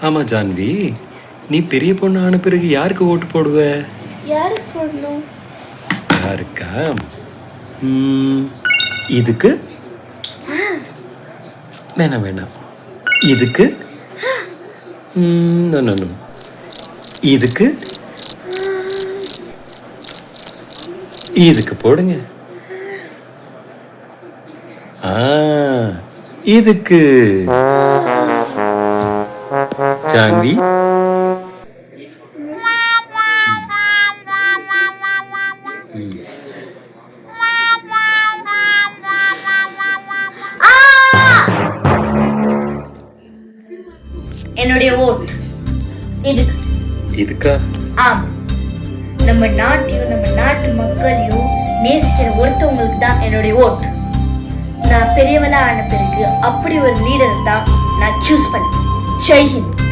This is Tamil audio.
ஆமா ஜான்வி, நீ பெரிய பொண்ணு ஆன பிறகு யாருக்கு ஓட்டு போடுவ? யாருக்கு போடணும்? யாருக்கா? இதுக்கு வேணாம் வேணாம். இதுக்கு இதுக்கு இதுக்கு போடுங்க. இதுக்கு ஜான்வி. என்னுடைய ஓட் இதுக்கு. இதுக்கா? ஆம், நம்ம நாட்டையும் நம்ம நாட்டு மக்களையும் நேசிக்கிற ஒருத்தவங்களுக்கு தான் என்னுடைய ஓட். நான் பெரியவளா ஆன பிறகு அப்படி ஒரு லீடர் தான் நான் சூஸ் பண்ணேன். ஜெய் ஹிந்த்.